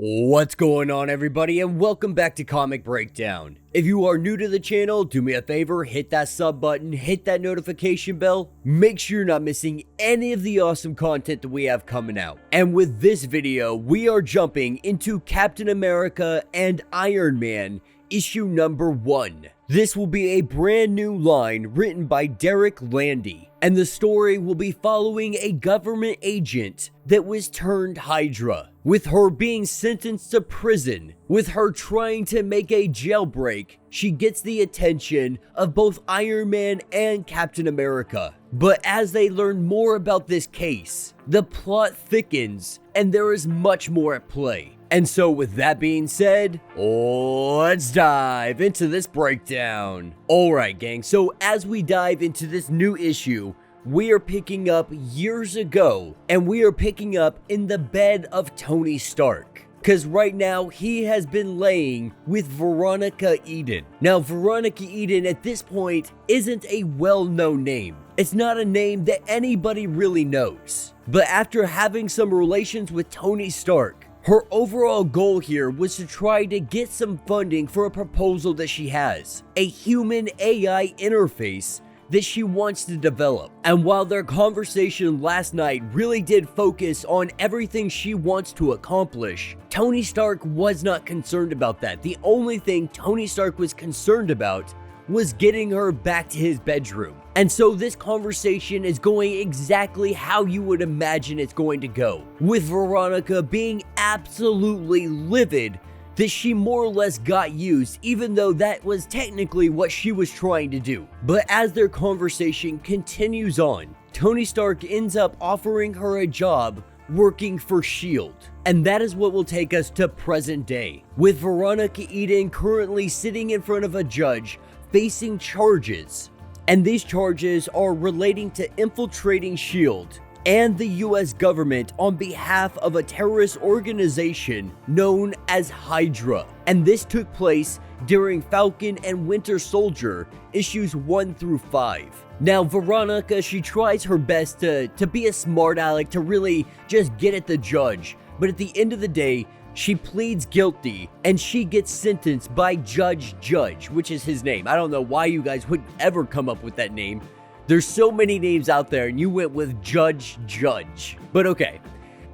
What's going on, everybody, and welcome back to Comic Breakdown. If you are new to the channel, do me a favor, hit that sub button, hit that notification bell, make sure you're not missing any of the awesome content that we have coming out. And with this video, we are jumping into Captain America and Iron Man issue number 1. This will be a brand new line written by Derek Landy, and the story will be following a government agent that was turned Hydra, with her being sentenced to prison. With her trying to make a jailbreak, she gets the attention of both Iron Man and Captain America. But as they learn more about this case, the plot thickens and there is much more at play. And so with that being said, let's dive into this breakdown. Alright gang, so as we dive into this new issue, we are picking up years ago, and we are picking up in the bed of Tony Stark. Because right now, he has been laying with Veronica Eden. Now, Veronica Eden at this point isn't a well-known name. It's not a name that anybody really knows. But after having some relations with Tony Stark, her overall goal here was to try to get some funding for a proposal that she has. A human AI interface that she wants to develop. And while their conversation last night really did focus on everything she wants to accomplish, Tony Stark was not concerned about that. The only thing Tony Stark was concerned about was getting her back to his bedroom. And so this conversation is going exactly how you would imagine it's going to go, with Veronica being absolutely livid that she more or less got used, even though that was technically what she was trying to do. But as their conversation continues on, Tony Stark ends up offering her a job working for S.H.I.E.L.D. And that is what will take us to present day, with Veronica Eden currently sitting in front of a judge facing charges. And these charges are relating to infiltrating S.H.I.E.L.D. and the US government on behalf of a terrorist organization known as Hydra. And this took place during Falcon and Winter Soldier issues 1 through 5. Now Veronica, she tries her best to be a smart aleck, to really just get at the judge, but at the end of the day, she pleads guilty and she gets sentenced by Judge, which is his name. I don't know why you guys would ever come up with that name. There's so many names out there and you went with Judge. But okay,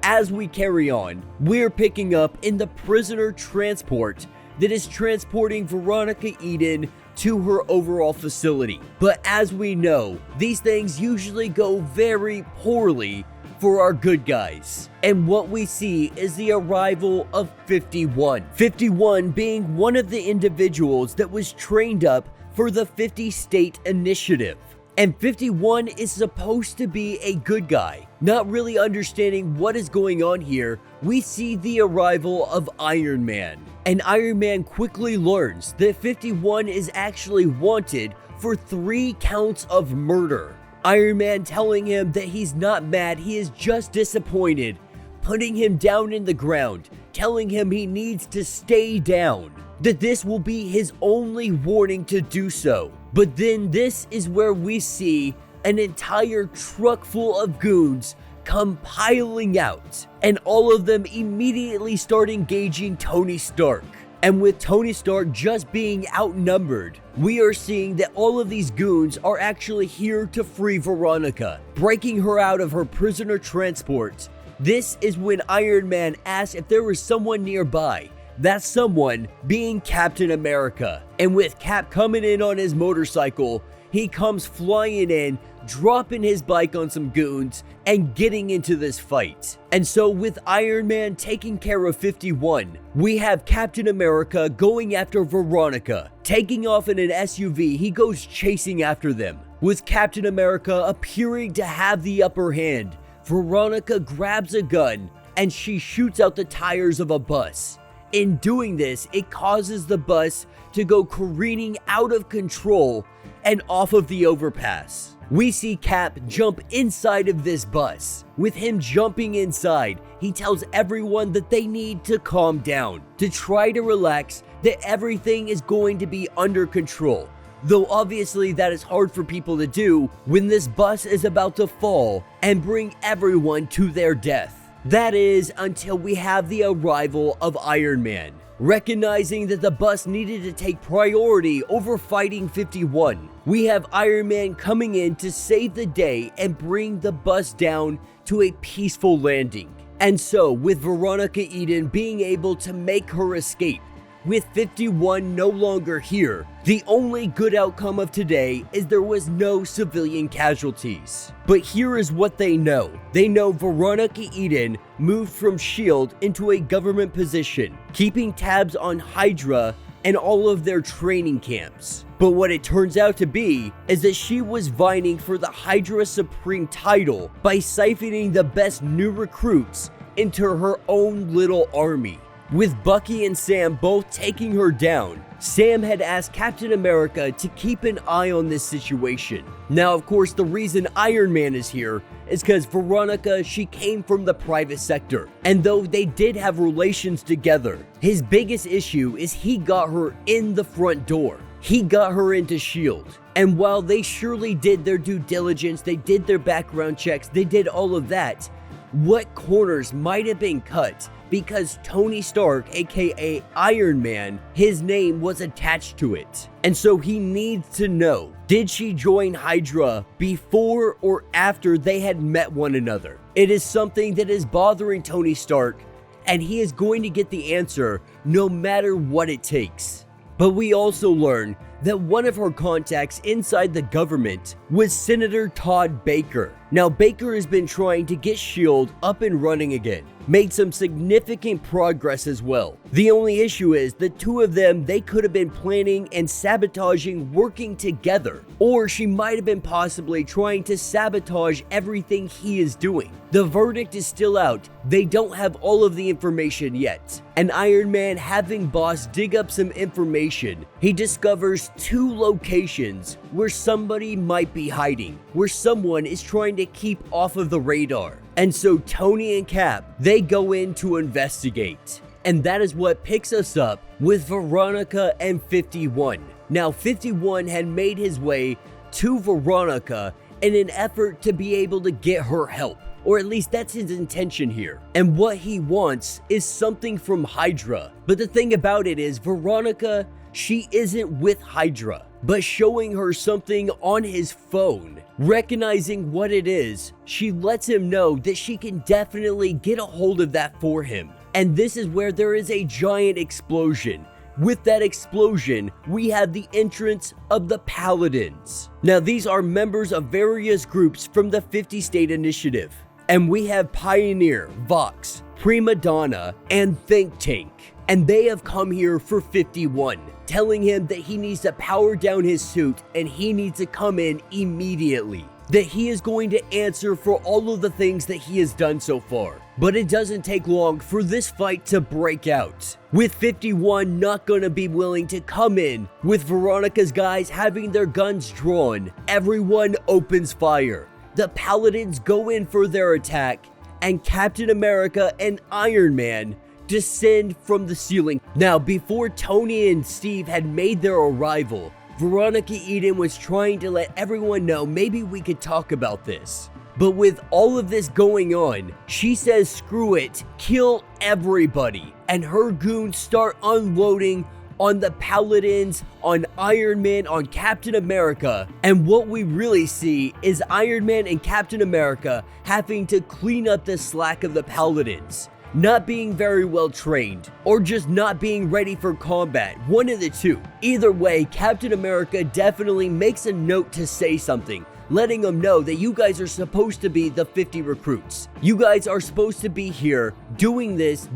as we carry on, we're picking up in the prisoner transport that is transporting Veronica Eden to her overall facility. But as we know, these things usually go very poorly for our good guys. And what we see is the arrival of 51. 51 being one of the individuals that was trained up for the 50-state initiative. And 51 is supposed to be a good guy. Not really understanding what is going on here, we see the arrival of Iron Man. And Iron Man quickly learns that 51 is actually wanted for 3 counts of murder. Iron Man telling him that he's not mad, he is just disappointed, putting him down in the ground, telling him he needs to stay down, that this will be his only warning to do so. But then this is where we see an entire truck full of goons come piling out, and all of them immediately start engaging Tony Stark. And with Tony Stark just being outnumbered, we are seeing that all of these goons are actually here to free Veronica, breaking her out of her prisoner transport. This is when Iron Man asks if there was someone nearby, that someone being Captain America. And with Cap coming in on his motorcycle, he comes flying in, dropping his bike on some goons and getting into this fight. And so with Iron Man taking care of 51, we have Captain America going after Veronica. Taking off in an SUV, he goes chasing after them. With Captain America appearing to have the upper hand, Veronica grabs a gun and she shoots out the tires of a bus. In doing this, it causes the bus to go careening out of control and off of the overpass. We see Cap jump inside of this bus. With him jumping inside, he tells everyone that they need to calm down, to try to relax, that everything is going to be under control. Though obviously that is hard for people to do when this bus is about to fall and bring everyone to their death. That is, until we have the arrival of Iron Man. Recognizing that the bus needed to take priority over fighting 51, we have Iron Man coming in to save the day and bring the bus down to a peaceful landing. And so, with Veronica Eden being able to make her escape, with 51 no longer here, the only good outcome of today is there was no civilian casualties. But here is what they know. They know Veronica Eden moved from S.H.I.E.L.D. into a government position, keeping tabs on Hydra and all of their training camps. But what it turns out to be is that she was vying for the Hydra Supreme title by siphoning the best new recruits into her own little army. With Bucky and Sam both taking her down, Sam had asked Captain America to keep an eye on this situation. Now, of course, the reason Iron Man is here is because Veronica, she came from the private sector. And though they did have relations together, his biggest issue is he got her in the front door. He got her into S.H.I.E.L.D. And while they surely did their due diligence, they did their background checks, they did all of that, what corners might have been cut because Tony Stark, aka Iron Man, his name was attached to it. And so he needs to know, did she join Hydra before or after they had met one another? It is something that is bothering Tony Stark, and he is going to get the answer no matter what it takes. But we also learn that one of her contacts inside the government was Senator Todd Baker. Now, Baker has been trying to get S.H.I.E.L.D. up and running again, made some significant progress as well. The only issue is the two of them, they could have been planning and sabotaging, working together, or she might have been possibly trying to sabotage everything he is doing. The verdict is still out. They don't have all of the information yet. And Iron Man, having Boss dig up some information, he discovers 2 locations where somebody might be hiding, where someone is trying to keep off of the radar. And so Tony and Cap, they go in to investigate. And that is what picks us up with Veronica and 51. Now, 51 had made his way to Veronica in an effort to be able to get her help. Or at least that's his intention here. And what he wants is something from Hydra. But the thing about it is, Veronica, she isn't with Hydra, but showing her something on his phone. Recognizing what it is, she lets him know that she can definitely get a hold of that for him. And this is where there is a giant explosion. With that explosion, we have the entrance of the Paladins. Now, these are members of various groups from the 50-state initiative. And we have Pioneer, Vox, Prima Donna, and Think Tank. And they have come here for 51, telling him that he needs to power down his suit and he needs to come in immediately. That he is going to answer for all of the things that he has done so far. But it doesn't take long for this fight to break out, with 51 not gonna be willing to come in. With Veronica's guys having their guns drawn, everyone opens fire. The Paladins go in for their attack, and Captain America and Iron Man descend from the ceiling. Now, before Tony and Steve had made their arrival, Veronica Eden was trying to let everyone know maybe we could talk about this. But with all of this going on, she says screw it, kill everybody. And her goons start unloading on the Paladins, on Iron Man, on Captain America. And what we really see is Iron Man and Captain America having to clean up the slack of the Paladins. Not being very well trained, or just not being ready for combat, one of the two. Either way, Captain America definitely makes a note to say something, letting them know that you guys are supposed to be the 50 recruits. You guys are supposed to be here doing this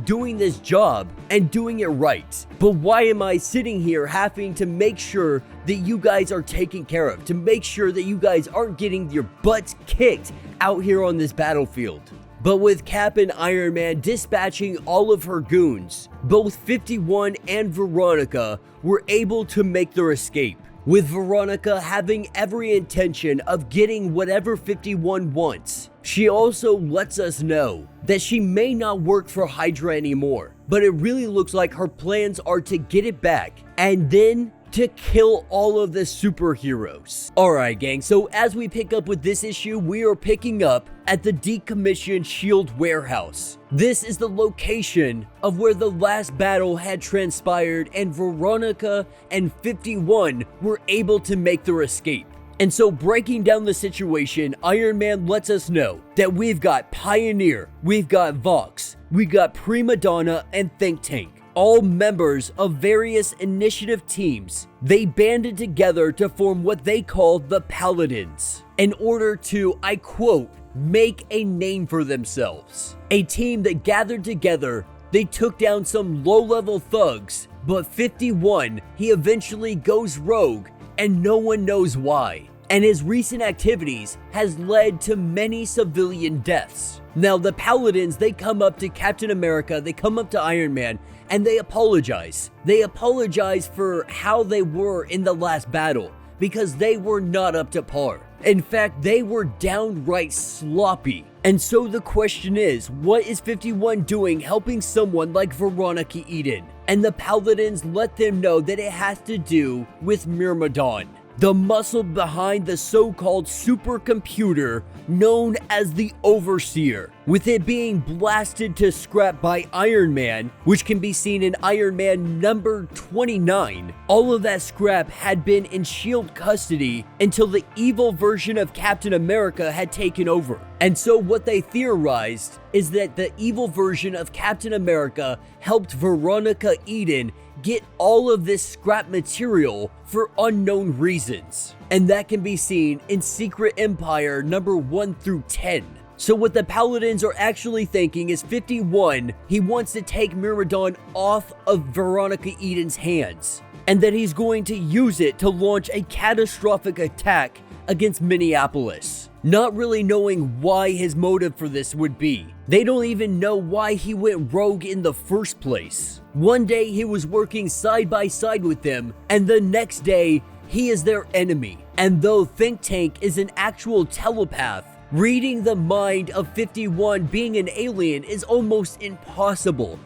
job and doing it right. But why am I sitting here having to make sure that you guys are taken care of, to make sure that you guys aren't getting your butts kicked out here on this battlefield? But with Cap and Iron Man dispatching all of her goons, both 51 and Veronica were able to make their escape, with Veronica having every intention of getting whatever 51 wants. She also lets us know that she may not work for Hydra anymore, but it really looks like her plans are to get it back and then to kill all of the superheroes. Alright gang, so as we pick up with this issue, we are picking up at the decommissioned S.H.I.E.L.D. warehouse. This is the location of where the last battle had transpired, and Veronica and 51 were able to make their escape. And so breaking down the situation, Iron Man lets us know that we've got Pioneer, we've got Vox, we've got Prima Donna, and Think Tank. All members of various initiative teams. They banded together to form what they called the Paladins in order to, I quote, make a name for themselves. A team that gathered together, they took down some low-level thugs, but 51, he eventually goes rogue and no one knows why. And his recent activities has led to many civilian deaths. Now the Paladins, they come up to Captain America, they come up to Iron Man, and they apologize. They apologize for how they were in the last battle, because they were not up to par. In fact, they were downright sloppy. And so the question is, what is 51 doing helping someone like Veronica Eden? And the Paladins let them know that it has to do with Myrmidon, the muscle behind the so-called supercomputer known as the Overseer, with it being blasted to scrap by Iron Man, which can be seen in Iron Man number 29. All of that scrap had been in S.H.I.E.L.D. custody until the evil version of Captain America had taken over. And so what they theorized is that the evil version of Captain America helped Veronica Eden get all of this scrap material for unknown reasons. And that can be seen in Secret Empire number 1 through 10. So what the Paladins are actually thinking is 51, he wants to take Myrmidon off of Veronica Eden's hands, and that he's going to use it to launch a catastrophic attack against Minneapolis. Not really knowing why his motive for this would be. They don't even know why he went rogue in the first place. One day he was working side by side with them, and the next day he is their enemy. And though Think Tank is an actual telepath, reading the mind of 51 being an alien is almost impossible.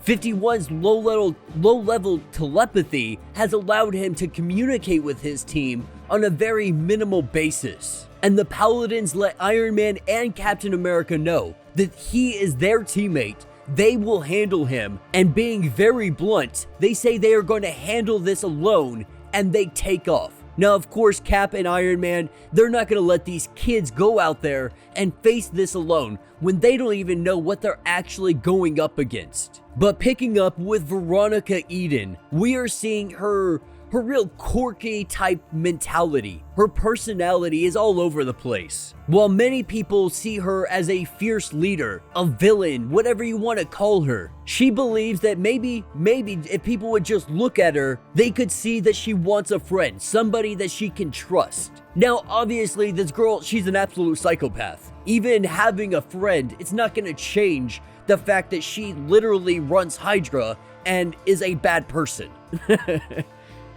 51's low-level telepathy has allowed him to communicate with his team on a very minimal basis. And the Paladins let Iron Man and Captain America know that he is their teammate. They will handle him, and being very blunt, they say they are going to handle this alone, and they take off. Now, of course, Cap and Iron Man, they're not going to let these kids go out there and face this alone when they don't even know what they're actually going up against. But picking up with Veronica Eden, we are seeing her real quirky type mentality. Her personality is all over the place. While many people see her as a fierce leader, a villain, whatever you want to call her, she believes that maybe if people would just look at her, they could see that she wants a friend, somebody that she can trust. Now, obviously, this girl, she's an absolute psychopath. Even having a friend, it's not going to change the fact that she literally runs Hydra and is a bad person.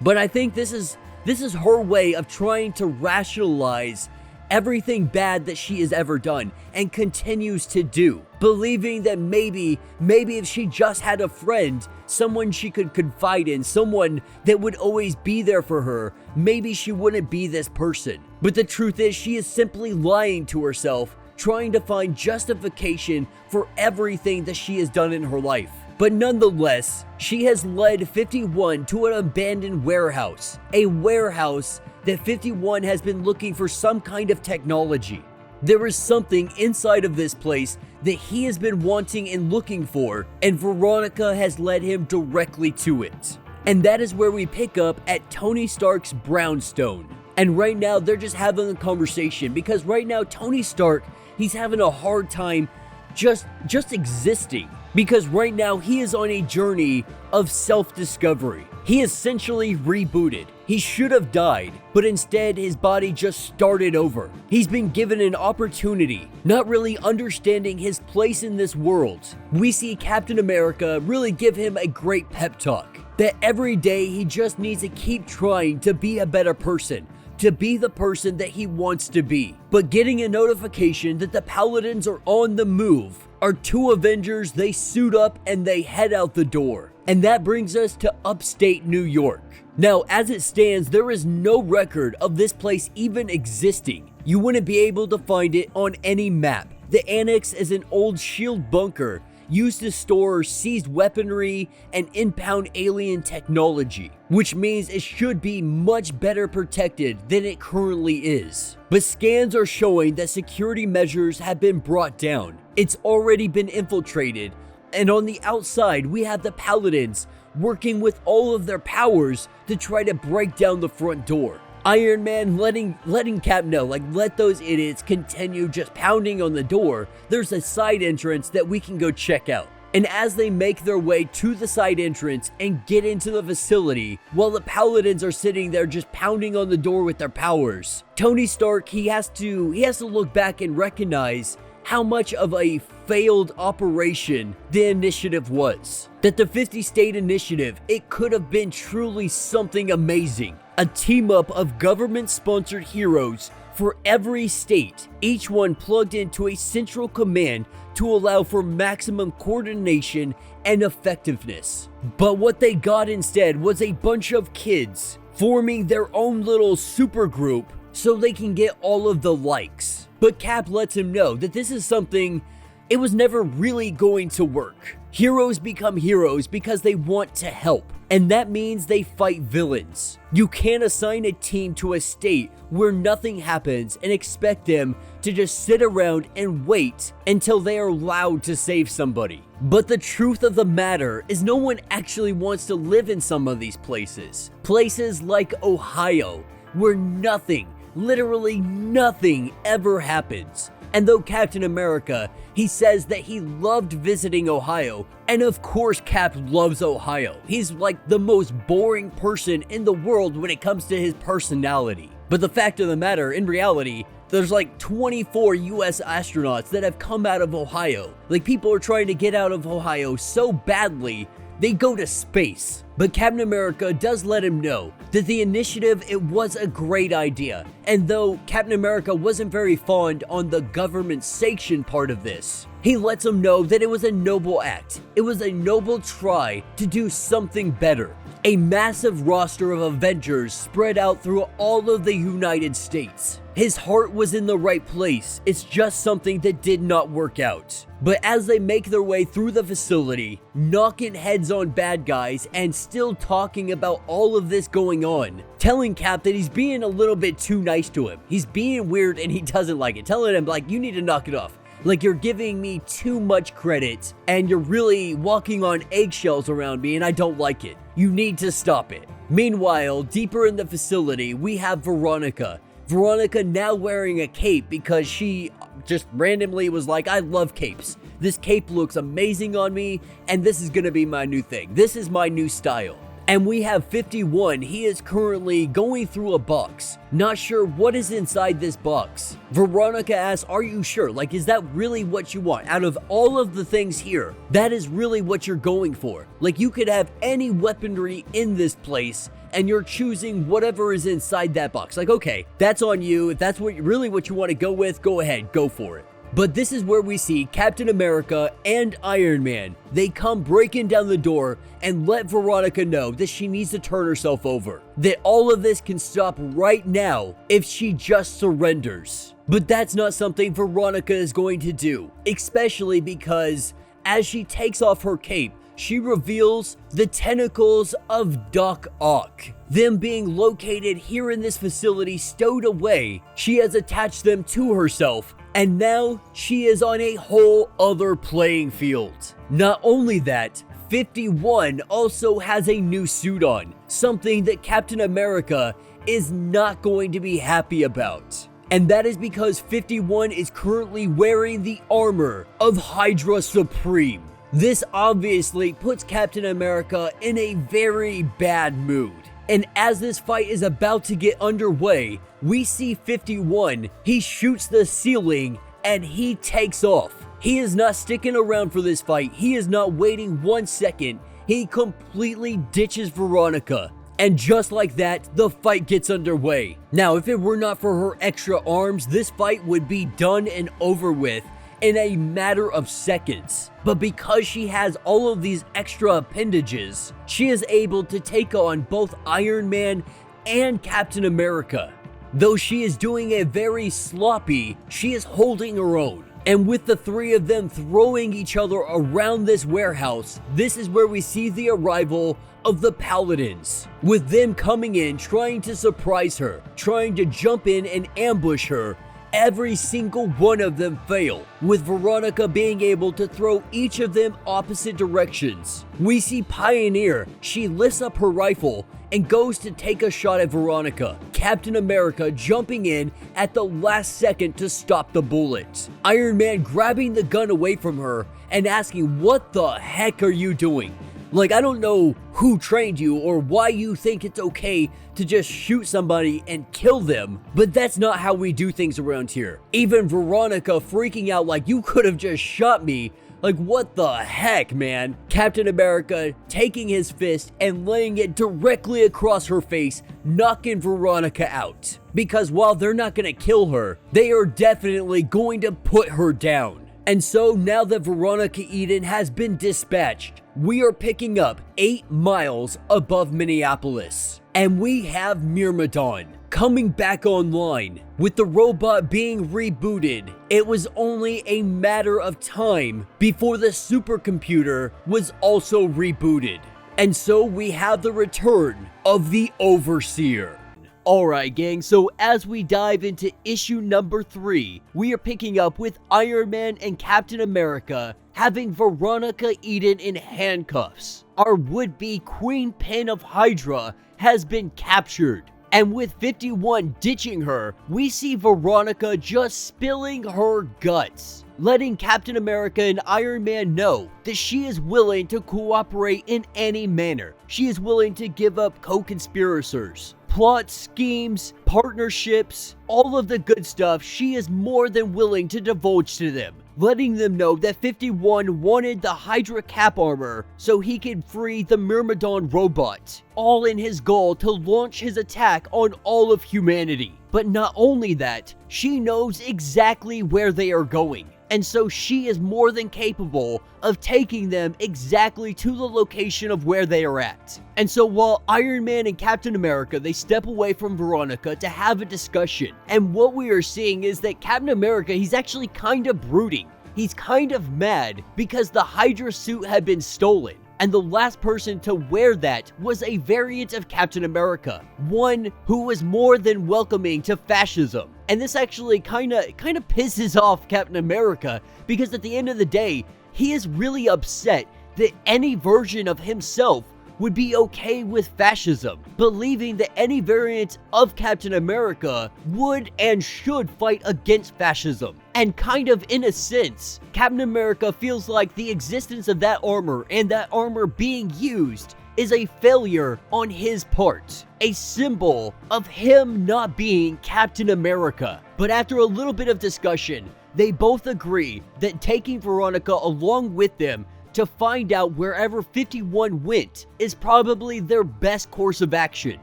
But I think this is her way of trying to rationalize everything bad that she has ever done and continues to do, believing that maybe if she just had a friend, someone she could confide in, someone that would always be there for her, maybe she wouldn't be this person. But the truth is, she is simply lying to herself, trying to find justification for everything that she has done in her life. But nonetheless, she has led 51 to an abandoned warehouse, a warehouse that 51 has been looking for some kind of technology. There is something inside of this place that he has been wanting and looking for, and Veronica has led him directly to it. And that is where we pick up at Tony Stark's brownstone. And right now, they're just having a conversation, because right now, Tony Stark, he's having a hard time just existing. Because right now, he is on a journey of self-discovery. He essentially rebooted. He should have died, but instead his body just started over. He's been given an opportunity, not really understanding his place in this world. We see Captain America really give him a great pep talk, that every day he just needs to keep trying to be a better person, to be the person that he wants to be. But getting a notification that the Paladins are on the move, our two Avengers, they suit up and they head out the door. And that brings us to upstate New York. Now, as it stands, there is no record of this place even existing. You wouldn't be able to find it on any map. The annex is an old shield bunker used to store seized weaponry and impound alien technology, which means it should be much better protected than it currently is. But scans are showing that security measures have been brought down. It's already been infiltrated, and on the outside we have the Paladins working with all of their powers to try to break down the front door. Iron Man letting Cap know, like, let those idiots continue just pounding on the door. There's a side entrance that we can go check out. And as they make their way to the side entrance and get into the facility, while the Paladins are sitting there just pounding on the door with their powers, Tony Stark, he has to look back and recognize how much of a failed operation the initiative was. That the 50-state initiative, it could have been truly something amazing. A team up of government-sponsored heroes for every state, each one plugged into a central command to allow for maximum coordination and effectiveness. But what they got instead was a bunch of kids forming their own little supergroup so they can get all of the likes. But Cap lets him know that this is something, it was never really going to work. Heroes become heroes because they want to help, and that means they fight villains. You can't assign a team to a state where nothing happens and expect them to just sit around and wait until they are allowed to save somebody. But the truth of the matter is no one actually wants to live in some of these places. Places like Ohio, where nothing, literally nothing ever happens. And though Captain America, he says that he loved visiting Ohio, and of course Cap loves Ohio. He's like the most boring person in the world when it comes to his personality. But the fact of the matter, in reality, there's like 24 US astronauts that have come out of Ohio. Like, people are trying to get out of Ohio so badly, they go to space. But Captain America does let him know that the initiative, it was a great idea. And though Captain America wasn't very fond on the government sanction part of this, he lets him know that it was a noble act. It was a noble try to do something better. A massive roster of Avengers spread out through all of the United States. His heart was in the right place, it's just something that did not work out. But as they make their way through the facility, knocking heads on bad guys and still talking about all of this going on, telling Cap that he's being a little bit too nice to him. He's being weird and he doesn't like it. Telling him, like, you need to knock it off. Like, you're giving me too much credit and you're really walking on eggshells around me and I don't like it. You need to stop it. Meanwhile, deeper in the facility, we have Veronica. Veronica now wearing a cape because she just randomly was like, I love capes. This cape looks amazing on me and this is gonna be my new thing. This is my new style. And we have 51. He is currently going through a box. Not sure what is inside this box. Veronica asks, are you sure? Like, is that really what you want? Out of all of the things here, that is really what you're going for. Like, you could have any weaponry in this place and you're choosing whatever is inside that box. Like, okay, that's on you. If that's really what you want to go with, go ahead, go for it. But this is where we see Captain America and Iron Man. They come breaking down the door and let Veronica know that she needs to turn herself over. That all of this can stop right now if she just surrenders. But that's not something Veronica is going to do. Especially because as she takes off her cape, she reveals the tentacles of Doc Ock. Them being located here in this facility, stowed away. She has attached them to herself, and now she is on a whole other playing field. Not only that, 51 also has a new suit on, something that Captain America is not going to be happy about. And that is because 51 is currently wearing the armor of Hydra Supreme. This obviously puts Captain America in a very bad mood. And as this fight is about to get underway, we see 51, he shoots the ceiling and he takes off. He is not sticking around for this fight. He is not waiting 1 second. He completely ditches Veronica. And just like that, the fight gets underway. Now, if it were not for her extra arms, this fight would be done and over with. in a matter of seconds. But because she has all of these extra appendages, she is able to take on both Iron Man and Captain America. Though she is doing it very sloppy, she is holding her own. And with the three of them throwing each other around this warehouse, this is where we see the arrival of the Paladins, with them coming in, trying to surprise her, trying to jump in and ambush her. Every single one of them fail, with Veronica being able to throw each of them opposite directions. We see Pioneer, she lifts up her rifle and goes to take a shot at Veronica. Captain America jumping in at the last second to stop the bullets. Iron Man grabbing the gun away from her and asking, "What the heck are you doing? Like, I don't know who trained you or why you think it's okay to just shoot somebody and kill them, but that's not how we do things around here." Even Veronica freaking out like, "You could have just shot me. Like, what the heck, man?" Captain America taking his fist and laying it directly across her face, knocking Veronica out. Because while they're not gonna kill her, they are definitely going to put her down. And so now that Veronica Eden has been dispatched, we are picking up 8 miles above Minneapolis. And we have Myrmidon coming back online. With the robot being rebooted, it was only a matter of time before the supercomputer was also rebooted. And so we have the return of the Overseer. Alright gang, so as we dive into issue number 3, we are picking up with Iron Man and Captain America having Veronica Eden in handcuffs. Our would-be Queen Pin of Hydra has been captured. And with 51 ditching her, we see Veronica just spilling her guts, letting Captain America and Iron Man know that she is willing to cooperate in any manner. She is willing to give up co-conspirators, plots, schemes, partnerships, all of the good stuff. She is more than willing to divulge to them, letting them know that 51 wanted the Hydra cap armor so he could free the Myrmidon robot, all in his goal to launch his attack on all of humanity. But not only that, she knows exactly where they are going. And so she is more than capable of taking them exactly to the location of where they are at. And so while Iron Man and Captain America, they step away from Veronica to have a discussion. And what we are seeing is that Captain America, he's actually kind of brooding. He's kind of mad because the Hydra suit had been stolen. And the last person to wear that was a variant of Captain America, one who was more than welcoming to fascism. And this actually kind of pisses off Captain America, because at the end of the day, he is really upset that any version of himself would be okay with fascism, believing that any variant of Captain America would and should fight against fascism. And kind of in a sense, Captain America feels like the existence of that armor and that armor being used is a failure on his part, a symbol of him not being Captain America. But after a little bit of discussion, they both agree that taking Veronica along with them to find out wherever 51 went is probably their best course of action.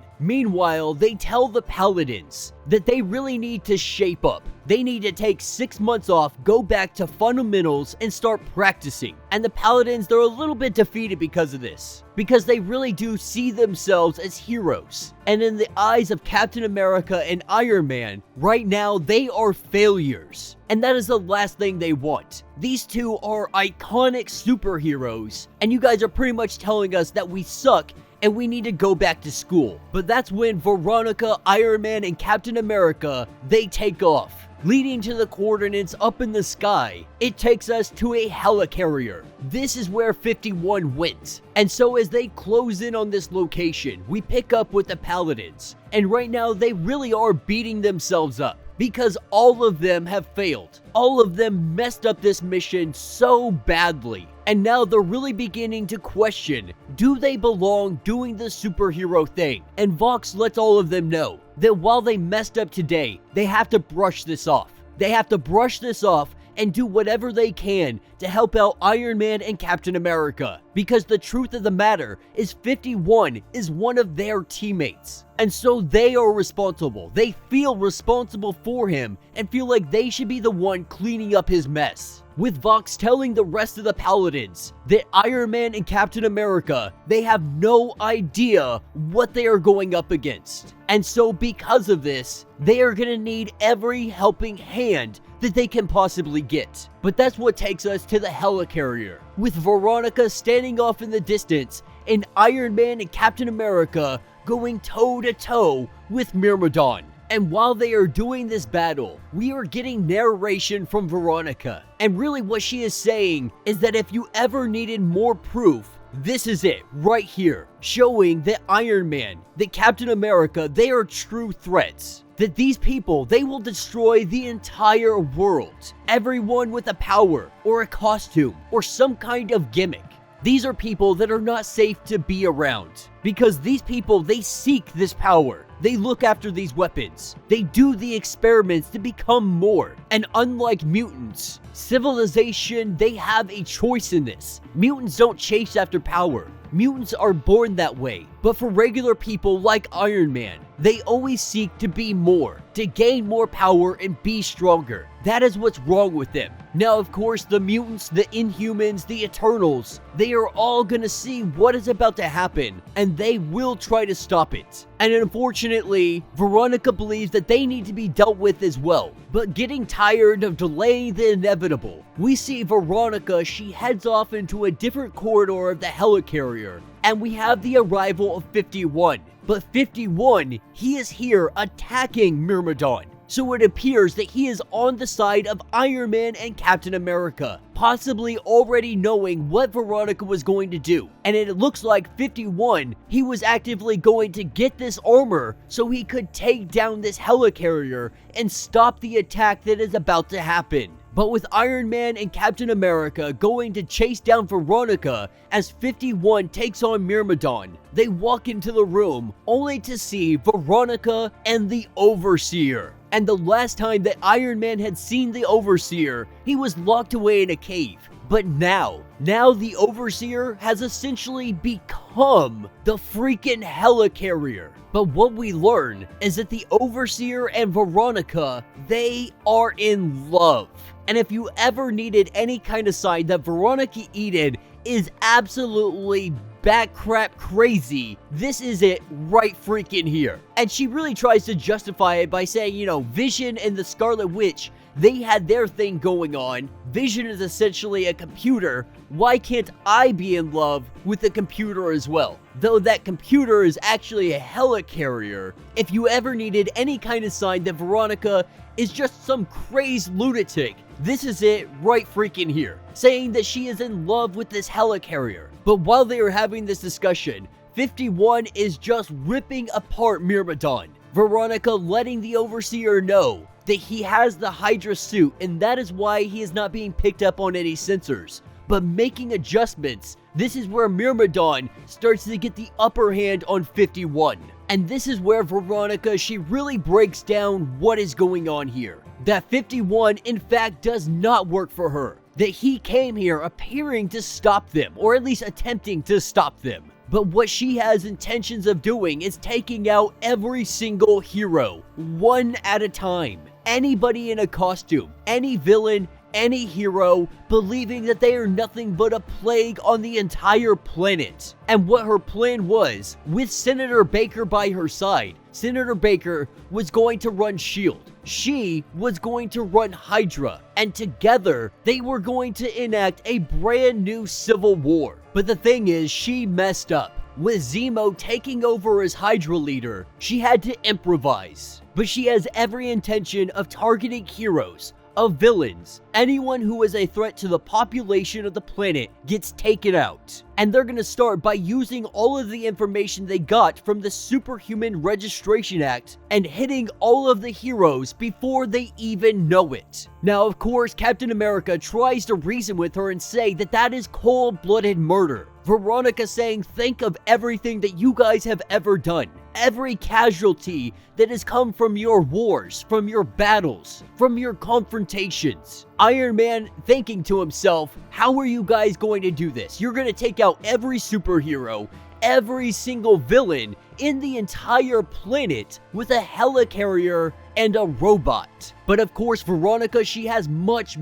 Meanwhile, they tell the Paladins that they really need to shape up. They need to take 6 months off, go back to fundamentals, and start practicing. And the Paladins, they're a little bit defeated because of this, because they really do see themselves as heroes. And in the eyes of Captain America and Iron Man, right now they are failures. And that is the last thing they want. These two are iconic superheroes, and you guys are pretty much telling us that we suck and we need to go back to school. But that's when Veronica, Iron Man, and Captain America, they take off, leading to the coordinates up in the sky. It takes us to a helicarrier. This is where 51 went. And so as they close in on this location, we pick up with the Paladins. And right now, they really are beating themselves up, because all of them have failed. All of them messed up this mission so badly. And now they're really beginning to question, do they belong doing the superhero thing? And Vox lets all of them know that while they messed up today, they have to brush this off. They have to brush this off and do whatever they can to help out Iron Man and Captain America. Because the truth of the matter is 51 is one of their teammates. And so they are responsible. They feel responsible for him and feel like they should be the one cleaning up his mess. with Vox telling the rest of the Paladins that Iron Man and Captain America, they have no idea what they are going up against. And so because of this, they are gonna need every helping hand that they can possibly get. But that's what takes us to the helicarrier, with Veronica standing off in the distance and Iron Man and Captain America going toe-to-toe with Myrmidon. And while they are doing this battle, we are getting narration from Veronica. And really what she is saying is that if you ever needed more proof, this is it right here, showing that Iron Man, that Captain America, they are true threats. That these people, they will destroy the entire world. Everyone with a power, or a costume, or some kind of gimmick. These are people that are not safe to be around. Because these people, they seek this power. They look after these weapons. They do the experiments to become more. And unlike mutants, civilization, they have a choice in this. Mutants don't chase after power. Mutants are born that way. But for regular people like Iron Man, they always seek to be more, to gain more power and be stronger. That is what's wrong with them. Now, of course, the mutants, the Inhumans, the Eternals, they are all gonna see what is about to happen, and they will try to stop it. And unfortunately, Veronica believes that they need to be dealt with as well. But getting tired of delaying the inevitable, we see Veronica, she heads off into a different corridor of the helicarrier, and we have the arrival of 51. But 51, he is here attacking Myrmidon. So it appears that he is on the side of Iron Man and Captain America, possibly already knowing what Veronica was going to do. And it looks like 51, he was actively going to get this armor so he could take down this helicarrier and stop the attack that is about to happen. But with Iron Man and Captain America going to chase down Veronica as 51 takes on Myrmidon, they walk into the room only to see Veronica and the Overseer. And the last time that Iron Man had seen the Overseer, he was locked away in a cave. But now the Overseer has essentially become the freaking helicarrier. But what we learn is that the Overseer and Veronica, they are in love. And if you ever needed any kind of sign that Veronica Eden is absolutely backcrap crazy, this is it right freaking here. And she really tries to justify it by saying, you know, Vision and the Scarlet Witch, they had their thing going on. Vision is essentially a computer. Why can't I be in love with a computer as well? Though that computer is actually a helicarrier. If you ever needed any kind of sign that Veronica is just some crazed lunatic, this is it right freaking here, saying that she is in love with this helicarrier. But while they are having this discussion, 51 is just ripping apart Myrmidon. Veronica letting the Overseer know that he has the Hydra suit, and that is why he is not being picked up on any sensors. But making adjustments, this is where Myrmidon starts to get the upper hand on 51. And this is where Veronica, she really breaks down what is going on here. That 51, in fact, does not work for her. That he came here appearing to stop them, or at least attempting to stop them. But what she has intentions of doing is taking out every single hero, one at a time. Anybody in a costume, any villain, any hero, believing that they are nothing but a plague on the entire planet. And what her plan was, with Senator Baker by her side, Senator Baker was going to run S.H.I.E.L.D. She was going to run Hydra, and together they were going to enact a brand new civil war. But the thing is, she messed up. With Zemo taking over as Hydra leader, she had to improvise. But she has every intention of targeting heroes, of villains. Anyone who is a threat to the population of the planet gets taken out. And they're gonna start by using all of the information they got from the Superhuman Registration Act and hitting all of the heroes before they even know it. Now, of course, Captain America tries to reason with her and say that that is cold-blooded murder. Veronica saying, think of everything that you guys have ever done. Every casualty that has come from your wars, from your battles, from your confrontations. Iron Man thinking to himself, how are you guys going to do this? You're going to take out every superhero, every single villain in the entire planet with a helicarrier and a robot. But of course, Veronica, she has much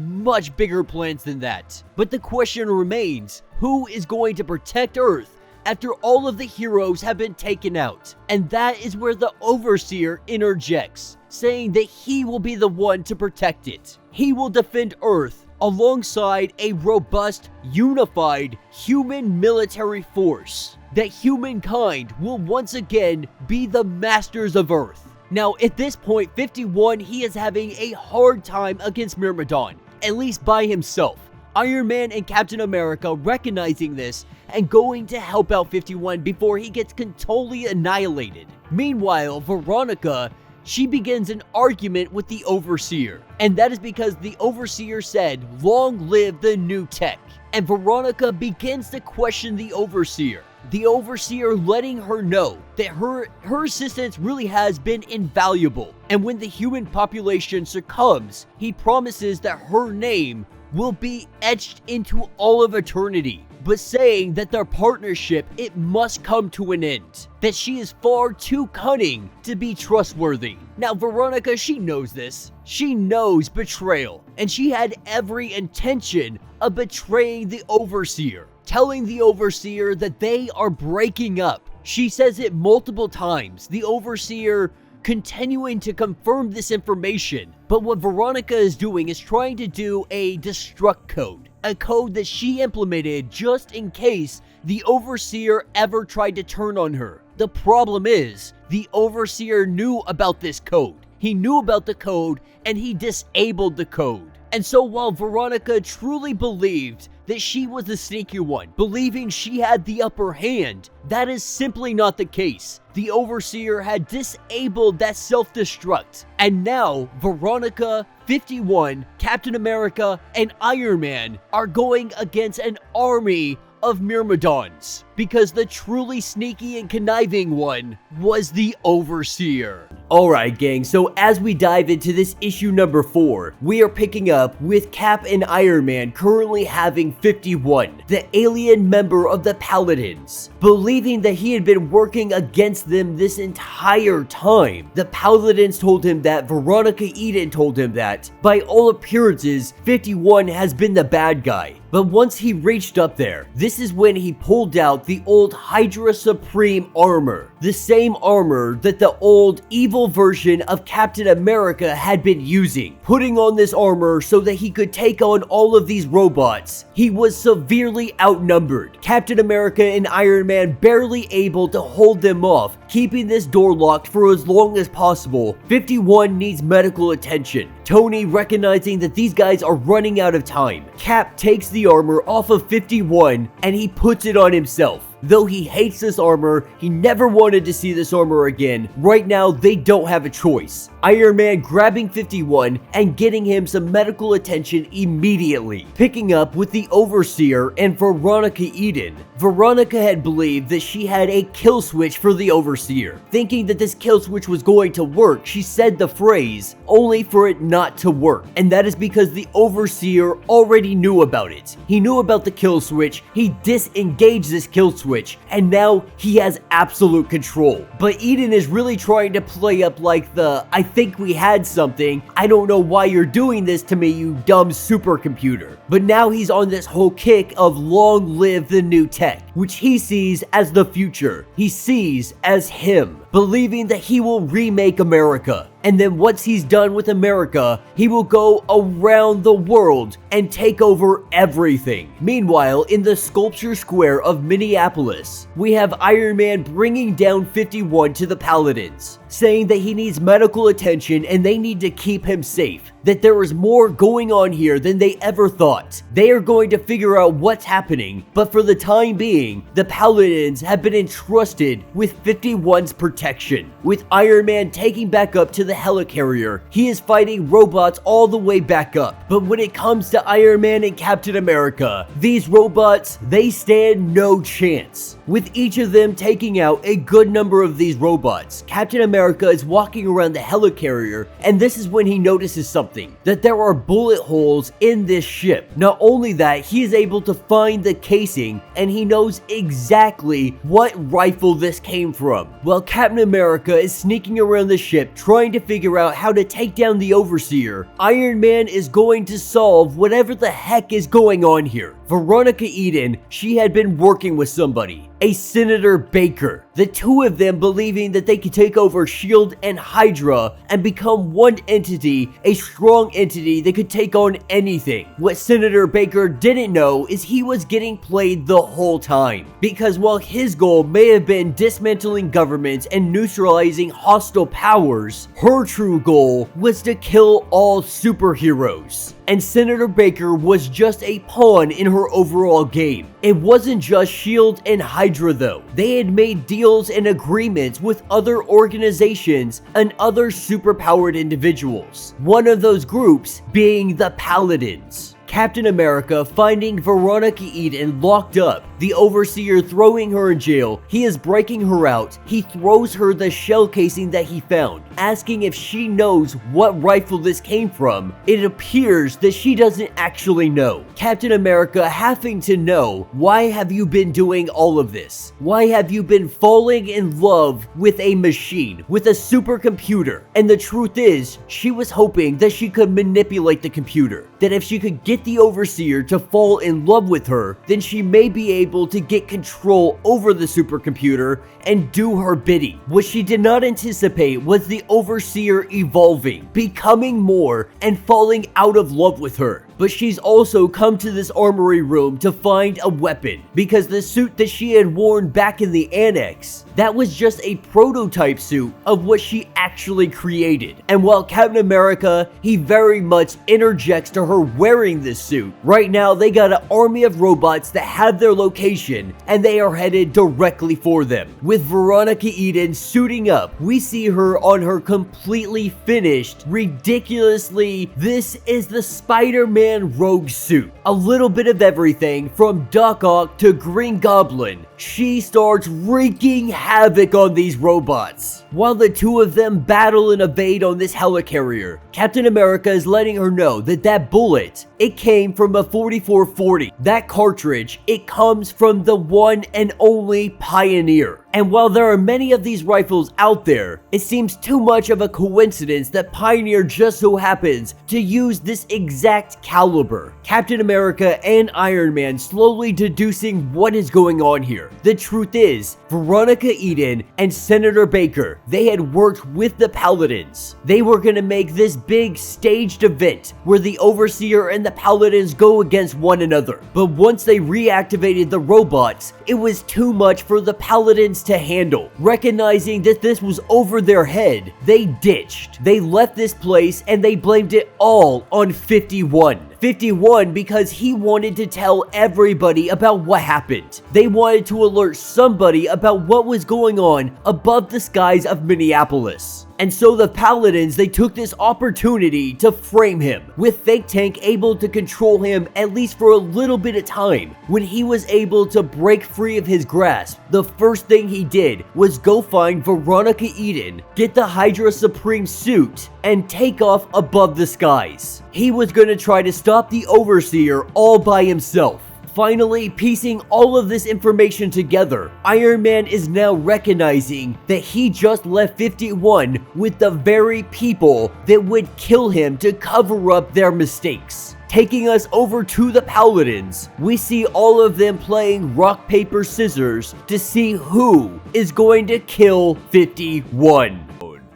bigger plans than that. But the question remains, who is going to protect Earth after all of the heroes have been taken out? And that is where the Overseer interjects, saying that he will be the one to protect it. He will defend Earth alongside a robust, unified human military force. That humankind will once again be the masters of Earth. Now, at this point, 51, he is having a hard time against Myrmidon, at least by himself. Iron Man and Captain America recognizing this and going to help out 51 before he gets totally annihilated. Meanwhile, Veronica, she begins an argument with the Overseer, and that is because the Overseer said, "Long live the new tech." And Veronica begins to question the Overseer. The Overseer letting her know that her assistance really has been invaluable. And when the human population succumbs, he promises that her name will be etched into all of eternity, but saying that their partnership, it must come to an end. That she is far too cunning to be trustworthy. Now, Veronica, she knows this. She knows betrayal, and she had every intention of betraying the Overseer, telling the Overseer that they are breaking up. She says it multiple times, the Overseer continuing to confirm this information. But what Veronica is doing is trying to do a destruct code. A code that she implemented just in case the Overseer ever tried to turn on her. The problem is, the Overseer knew about this code. He knew about the code and he disabled the code. And so while Veronica truly believed that she was the sneaky one, believing she had the upper hand, that is simply not the case. The Overseer had disabled that self-destruct, and now Veronica, 51, Captain America, and Iron Man are going against an army of Myrmidons, because the truly sneaky and conniving one was the Overseer. Alright gang, so as we dive into this issue number 4, we are picking up with Cap and Iron Man currently having 51, the alien member of the Paladins, believing that he had been working against them this entire time. The Paladins told him that, Veronica Eden told him that, by all appearances, 51 has been the bad guy. But once he reached up there, this is when he pulled out the old Hydra Supreme armor. The same armor that the old evil version of Captain America had been using. Putting on this armor so that he could take on all of these robots. He was severely outnumbered. Captain America and Iron Man barely able to hold them off, keeping this door locked for as long as possible. 51 needs medical attention. Tony recognizing that these guys are running out of time. Cap takes the armor off of 51 and he puts it on himself. Though he hates this armor, he never wanted to see this armor again. Right now, they don't have a choice. Iron Man grabbing 51 and getting him some medical attention immediately. Picking up with the Overseer and Veronica Eden. Veronica had believed that she had a kill switch for the Overseer. Thinking that this kill switch was going to work, she said the phrase, only for it not to work. And that is because the Overseer already knew about it. He knew about the kill switch, he disengaged this kill switch, and now he has absolute control. But Eden is really trying to play up like the, I think we had something, I don't know why you're doing this to me, you dumb supercomputer. But now he's on this whole kick of long live the new tech, which he sees as the future. He sees as him, believing that he will remake America. And then once he's done with America, he will go around the world and take over everything. Meanwhile, in the Sculpture Square of Minneapolis, we have Iron Man bringing down 51 to the Paladins, saying that he needs medical attention and they need to keep him safe. That there is more going on here than they ever thought. They are going to figure out what's happening, but for the time being, the Paladins have been entrusted with 51's protection. With Iron Man taking back up to the helicarrier, he is fighting robots all the way back up. But when it comes to Iron Man and Captain America, these robots, they stand no chance. With each of them taking out a good number of these robots, Captain America America is walking around the helicarrier, and this is when he notices something, that there are bullet holes in this ship. Not only that, he is able to find the casing, and he knows exactly what rifle this came from. While Captain America is sneaking around the ship trying to figure out how to take down the Overseer, Iron Man is going to solve whatever the heck is going on here. Veronica Eden, she had been working with somebody, a Senator Baker. The two of them believing that they could take over S.H.I.E.L.D. and Hydra and become one entity, a strong entity that could take on anything. What Senator Baker didn't know is he was getting played the whole time. Because while his goal may have been dismantling governments and neutralizing hostile powers, her true goal was to kill all superheroes. And Senator Baker was just a pawn in her overall game. It wasn't just S.H.I.E.L.D. and Hydra though. They had made deals and agreements with other organizations and other superpowered individuals. One of those groups being the Paladins. Captain America finding Veronica Eden locked up, the Overseer throwing her in jail, he is breaking her out, he throws her the shell casing that he found, asking if she knows what rifle this came from. It appears that she doesn't actually know. Captain America having to know, why have you been doing all of this? Why have you been falling in love with a machine, with a supercomputer? And the truth is, she was hoping that she could manipulate the computer, that if she could get the Overseer to fall in love with her, then she may be able to get control over the supercomputer and do her bidding. What she did not anticipate was the Overseer evolving, becoming more, and falling out of love with her. But she's also come to this armory room to find a weapon, because the suit that she had worn back in the annex, that was just a prototype suit of what she actually created. And while Captain America, he very much interjects to her wearing this suit, right now they got an army of robots that have their location, and they are headed directly for them. With Veronica Eden suiting up, we see her on her completely finished, ridiculously, this is the Spider-Man rogue suit. A little bit of everything from Doc Ock to Green Goblin. She starts wreaking havoc on these robots. While the two of them battle and evade on this helicarrier, Captain America is letting her know that that bullet, it came from a 4440. That cartridge, it comes from the one and only Pioneer. And while there are many of these rifles out there, it seems too much of a coincidence that Pioneer just so happens to use this exact caliber. Captain America and Iron Man slowly deducing what is going on here. The truth is, Veronica Eden and Senator Baker, they had worked with the Paladins. They were gonna make this big staged event where the Overseer and the Paladins go against one another. But once they reactivated the robots, it was too much for the Paladins to handle. Recognizing that this was over their head, they ditched. They left this place and they blamed it all on 51. 51 because he wanted to tell everybody about what happened. They wanted to alert somebody about what was going on above the skies of Minneapolis. And so the Paladins, they took this opportunity to frame him, with Think Tank able to control him at least for a little bit of time. When he was able to break free of his grasp, the first thing he did was go find Veronica Eden, get the Hydra Supreme suit, and take off above the skies. He was gonna try to stop the Overseer all by himself. Finally, piecing all of this information together, Iron Man is now recognizing that he just left 51 with the very people that would kill him to cover up their mistakes. Taking us over to the Paladins, we see all of them playing rock, paper, scissors to see who is going to kill 51.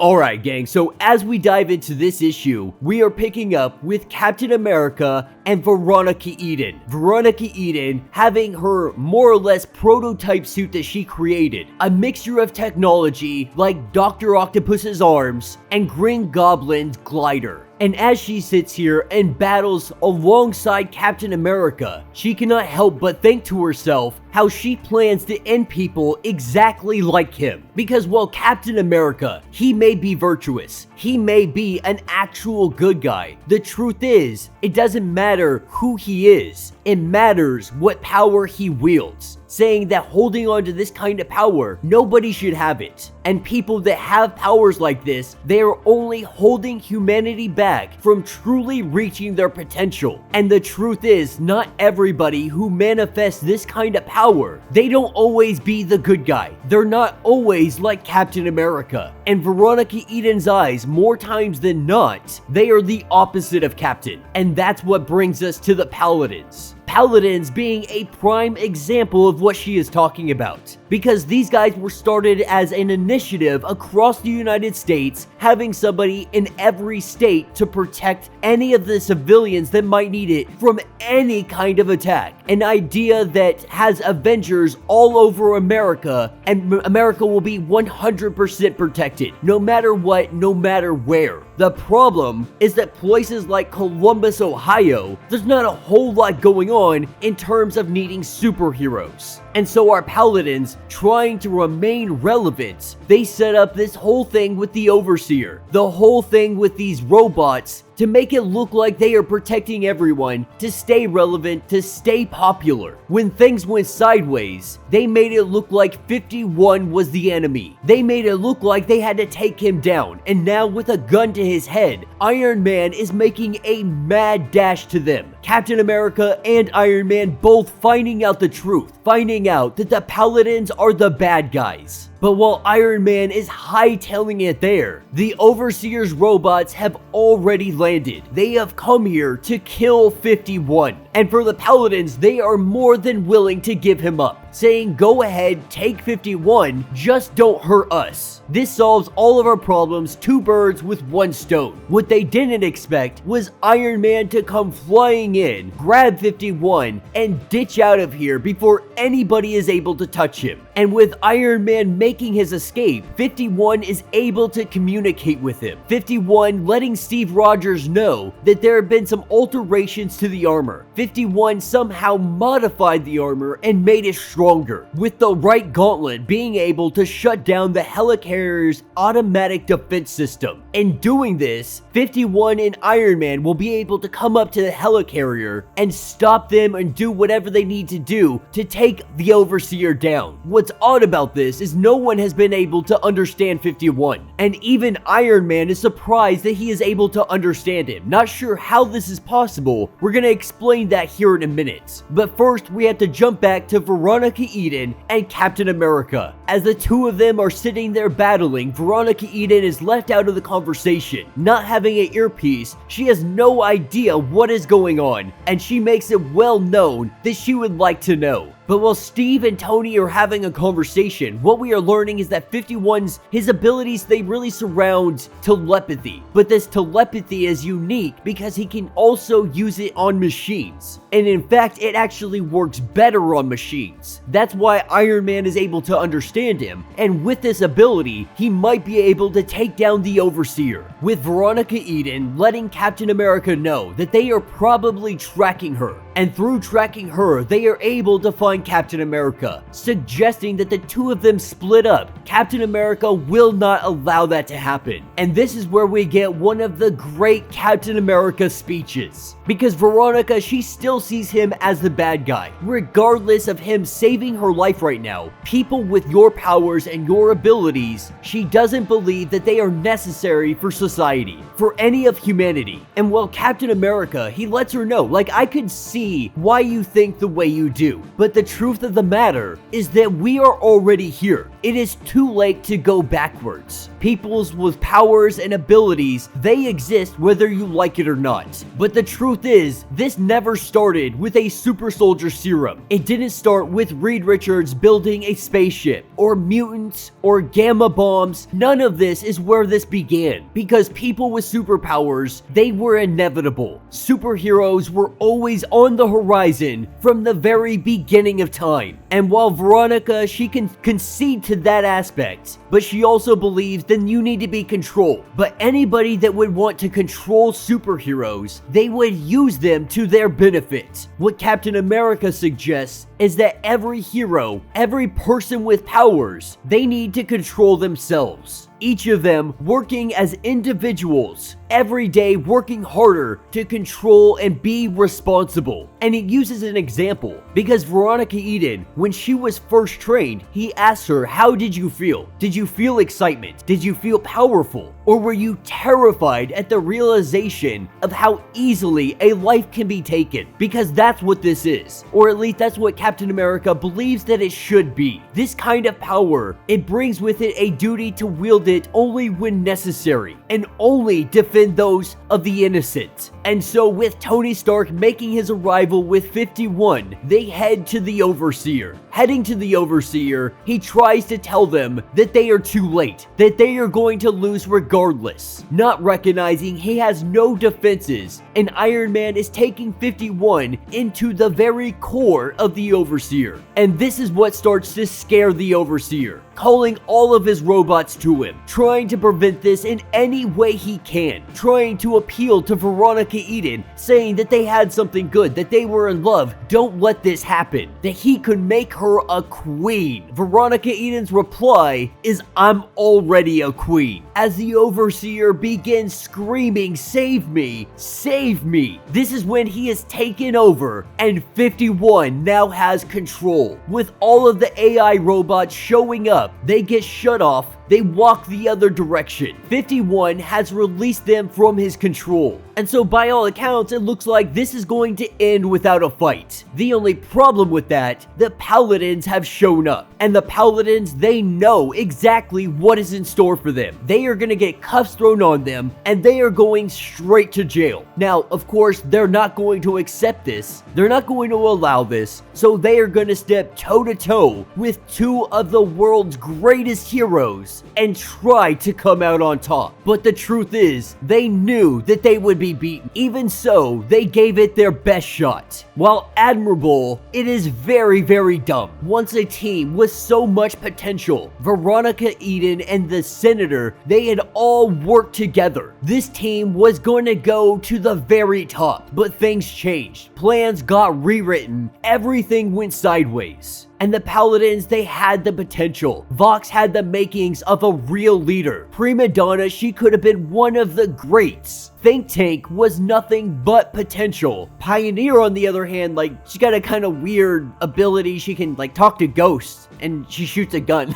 Alright gang, so as we dive into this issue, we are picking up with Captain America and Veronica Eden. Veronica Eden having her more or less prototype suit that she created. A mixture of technology like Dr. Octopus's arms and Green Goblin's glider. And as she sits here and battles alongside Captain America, she cannot help but think to herself how she plans to end people exactly like him. Because while Captain America, he may be virtuous, he may be an actual good guy, the truth is, it doesn't matter who he is, it matters what power he wields. saying that holding on to this kind of power, nobody should have it. And people that have powers like this, they are only holding humanity back from truly reaching their potential. And the truth is, not everybody who manifests this kind of power, they don't always be the good guy. They're not always like Captain America. In Veronica Eden's eyes, more times than not, they are the opposite of Captain. And that's what brings us to the Paladins. Paladins being a prime example of what she is talking about, because these guys were started as an initiative across the United States, having somebody in every state to protect any of the civilians that might need it from any kind of attack. An idea that has Avengers all over America, and America will be 100% protected, no matter what, no matter where. The problem is that places like Columbus, Ohio, there's not a whole lot going on in terms of needing superheroes. And so our Paladins, trying to remain relevant, they set up this whole thing with the Overseer, the whole thing with these robots, to make it look like they are protecting everyone, to stay relevant, to stay popular. When things went sideways, they made it look like 51 was the enemy. They made it look like they had to take him down, and now with a gun to his head, Iron Man is making a mad dash to them. Captain America and Iron Man both finding out the truth, finding out that the Paladins are the bad guys. But while Iron Man is hightailing it there, the Overseer's robots have already landed. They have come here to kill 51. And for the Paladins, they are more than willing to give him up, saying, go ahead, take 51, just don't hurt us. This solves all of our problems, two birds with one stone. What they didn't expect was Iron Man to come flying in, grab 51, and ditch out of here before anybody is able to touch him. And with Iron Man making his escape, 51 is able to communicate with him. 51 letting Steve Rogers know that there have been some alterations to the armor. 51 somehow modified the armor and made it stronger, with the right gauntlet being able to shut down the helicarrier's automatic defense system. In doing this, 51 and Iron Man will be able to come up to the helicarrier and stop them and do whatever they need to do to take the Overseer down. What's odd about this is no one has been able to understand 51, and even Iron Man is surprised that he is able to understand him. Not sure how this is possible. We're gonna explain that here in a minute. But first, we have to jump back to Veronica Eden and Captain America. As the two of them are sitting there battling, Veronica Eden is left out of the conversation. Not having an earpiece, she has no idea what is going on, and she makes it well known that she would like to know. But while Steve and Tony are having a conversation, what we are learning is that 51's, his abilities, they really surround telepathy. But this telepathy is unique because he can also use it on machines. And in fact, it actually works better on machines. That's why Iron Man is able to understand him. And with this ability, he might be able to take down the Overseer. With Veronica Eden letting Captain America know that they are probably tracking her. And through tracking her, they are able to find Captain America, suggesting that the two of them split up. Captain America will not allow that to happen. And this is where we get one of the great Captain America speeches. Because Veronica, she still sees him as the bad guy. Regardless of him saving her life right now, people with your powers and your abilities, she doesn't believe that they are necessary for society, for any of humanity. And while Captain America, he lets her know, like, I could see why you think the way you do, but the truth of the matter is that we are already here. It is too late to go backwards. Peoples with powers and abilities, they exist whether you like it or not. But the truth is, this never started with a super soldier serum. It didn't start with Reed Richards building a spaceship, or mutants, or gamma bombs. None of this is where this began, because people with superpowers, they were inevitable. Superheroes were always on the horizon from the very beginning of time. And while Veronica, she can concede to that aspect, but she also believes then you need to be controlled. But anybody that would want to control superheroes, they would use them to their benefit. What Captain America suggests is that every hero, every person with powers, they need to control themselves. each of them working as individuals, every day working harder to control and be responsible. And it uses an example because Veronica Eden, when she was first trained, he asked her, how did you feel? Did you feel excitement? Did you feel powerful? Or were you terrified at the realization of how easily a life can be taken? Because that's what this is. Or at least that's what Captain America believes that it should be. This kind of power, it brings with it a duty to wield it only when necessary, and only defend those of the innocent. And so with Tony Stark making his arrival with 51, they head to the Overseer. Heading to the Overseer, he tries to tell them that they are too late, that they are going to lose regardless, not recognizing he has no defenses, and Iron Man is taking 51 into the very core of the Overseer. And this is what starts to scare the Overseer, calling all of his robots to him, trying to prevent this in any way he can, trying to appeal to Veronica Eden, saying that they had something good, that they were in love, don't let this happen, that he could make her a queen. Veronica Eden's reply is, I'm already a queen, as the Overseer begins screaming, save me, save me. This is when he is taken over, and 51 now has control. With all of the AI robots showing up, they get shut off, they walk the other direction. 51 has released them from his control. And so by all accounts, it looks like this is going to end without a fight. The only problem with that, the Paladins have shown up. And the Paladins, they know exactly what is in store for them. They are going to get cuffs thrown on them, and they are going straight to jail. Now, of course, they're not going to accept this. They're not going to allow this. So they are going to step toe-to-toe with two of the world's greatest heroes and try to come out on top. But the truth is, they knew that they would be beaten. Even so, they gave it their best shot. While admirable, it is very, very dumb. Once a team with so much potential, Veronica Eden and the Senator, they had all worked together. This team was going to go to the very top, but things changed. Plans got rewritten. Everything went sideways. And the Paladins, they had the potential. Vox had the makings of a real leader. Prima Donna, she could have been one of the greats. Think Tank was nothing but potential. Pioneer, on the other hand, she got a kind of weird ability. She can, talk to ghosts, and she shoots a gun.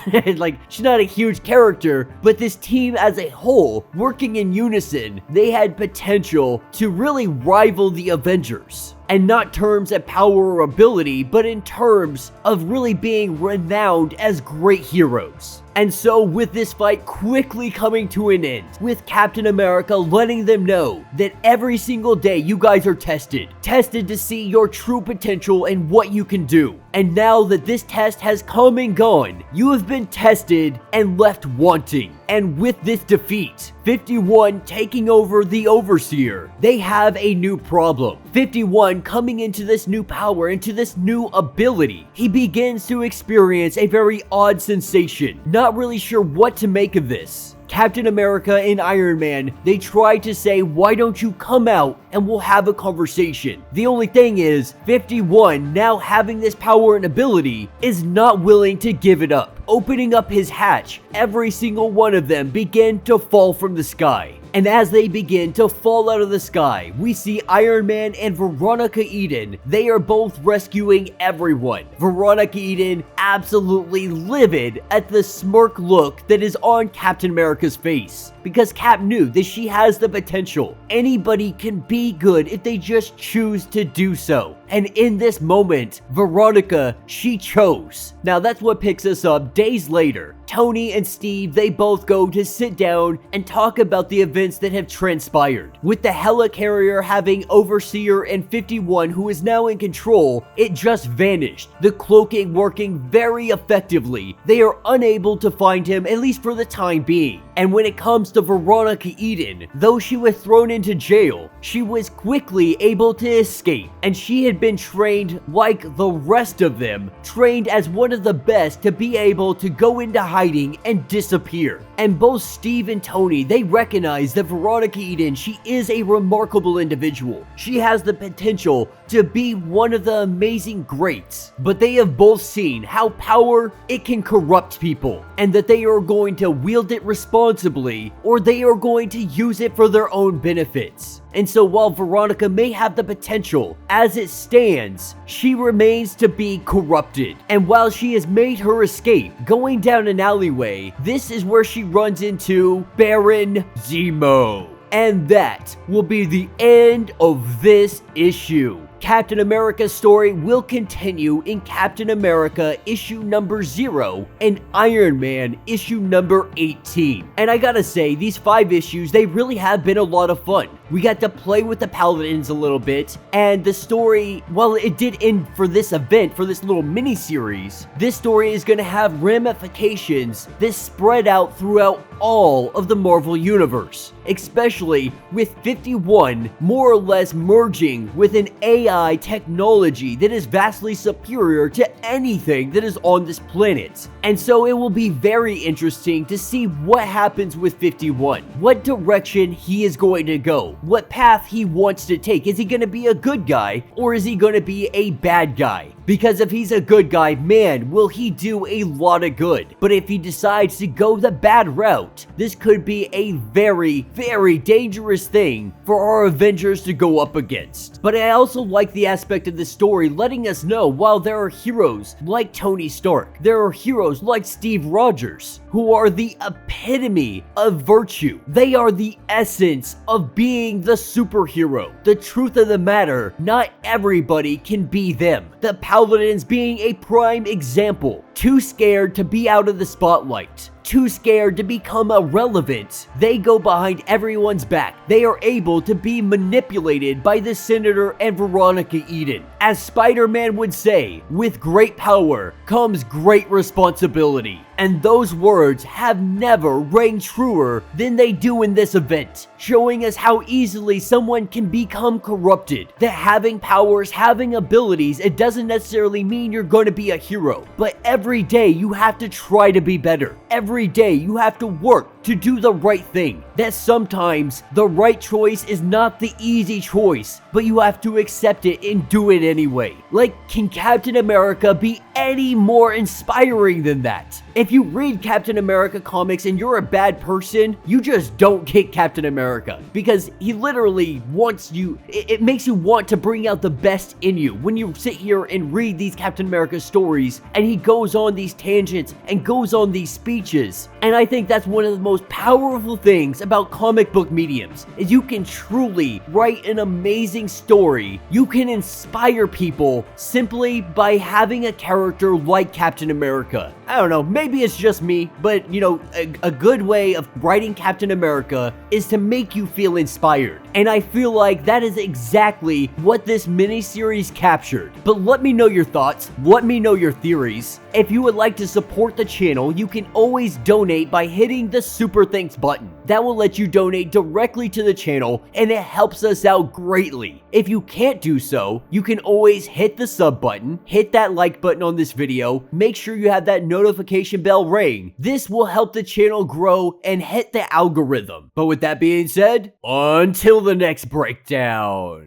She's not a huge character, but this team as a whole, working in unison, they had potential to really rival the Avengers. And not terms of power or ability, but in terms of really being renowned as great heroes. And so with this fight quickly coming to an end, with Captain America letting them know that every single day you guys are tested to see your true potential and what you can do. And now that this test has come and gone, you have been tested and left wanting. And with this defeat, 51 taking over the Overseer, they have a new problem. 51 coming into this new power, into this new ability, he begins to experience a very odd sensation. Not really sure what to make of this. Captain America and Iron Man, they try to say, why don't you come out and we'll have a conversation. The only thing is, 51, now having this power and ability, is not willing to give it up. Opening up his hatch, every single one of them begin to fall from the sky. And as they begin to fall out of the sky, we see Iron Man and Veronica Eden. They are both rescuing everyone. Veronica Eden absolutely livid at the smirk look that is on Captain America's face. Because Cap knew that she has the potential. Anybody can be good if they just choose to do so. And in this moment, Veronica, she chose. Now that's what picks us up days later. Tony and Steve, they both go to sit down and talk about the events that have transpired. With the helicarrier having Overseer and 51 who is now in control, it just vanished. The cloaking working very effectively. They are unable to find him, at least for the time being. And when it comes to Veronica Eden, though she was thrown into jail, she was quickly able to escape, and she had had been trained like the rest of them, trained as one of the best to be able to go into hiding and disappear. And both Steve and Tony, they recognize that Veronica Eden, she is a remarkable individual. She has the potential to be one of the amazing greats, but they have both seen how power, it can corrupt people, and that they are going to wield it responsibly, or they are going to use it for their own benefits. And so while Veronica may have the potential, as it stands, she remains to be corrupted. And while she has made her escape, going down an alleyway, this is where she runs into Baron Zemo. And that will be the end of this issue. Captain America's story will continue in Captain America issue number 0 and Iron Man issue number 18. And I gotta say, these 5 issues, they really have been a lot of fun. We got to play with the Paladins a little bit, and the story, while it did end for this event, for this little mini-series, this story is gonna have ramifications that spread out throughout all of the Marvel Universe, especially with 51 more or less merging with an AI technology that is vastly superior to anything that is on this planet. And so it will be very interesting to see what happens with 51, what direction he is going to go, what path he wants to take. Is he going to be a good guy, or is he going to be a bad guy? Because if he's a good guy, man, will he do a lot of good. But if he decides to go the bad route, this could be a very, very dangerous thing for our Avengers to go up against. But I also like the aspect of the story letting us know, while there are heroes like Tony Stark, there are heroes like Steve Rogers, who are the epitome of virtue. They are the essence of being the superhero. The truth of the matter, not everybody can be them. The Paladins being a prime example. Too scared to be out of the spotlight. Too scared to become irrelevant. They go behind everyone's back. They are able to be manipulated by the Senator and Veronica Eden. As Spider-Man would say, with great power comes great responsibility. And those words have never rang truer than they do in this event, showing us how easily someone can become corrupted. That having powers, having abilities, it doesn't necessarily mean you're going to be a hero. But every day you have to try to be better. Every day you have to work to do the right thing. That sometimes the right choice is not the easy choice, but you have to accept it and do it anyway. Like, can Captain America be any more inspiring than that? If you read Captain America comics and you're a bad person, you just don't get Captain America, because he literally wants you, it makes you want to bring out the best in you when you sit here and read these Captain America stories, and he goes on these tangents and goes on these speeches. And I think that's one of the most powerful things about comic book mediums, is you can truly write an amazing story. You can inspire people simply by having a character like Captain America. I don't know, maybe it's just me, but you know, a good way of writing Captain America is to make you feel inspired. And I feel like that is exactly what this miniseries captured. But let me know your thoughts, let me know your theories. If you would like to support the channel, you can always donate by hitting the Super Thanks button. That will let you donate directly to the channel, and it helps us out greatly. If you can't do so, you can always hit the sub button, hit that like button on this video, make sure you have that notification bell ring. This will help the channel grow and hit the algorithm. But with that being said, until the next breakdown.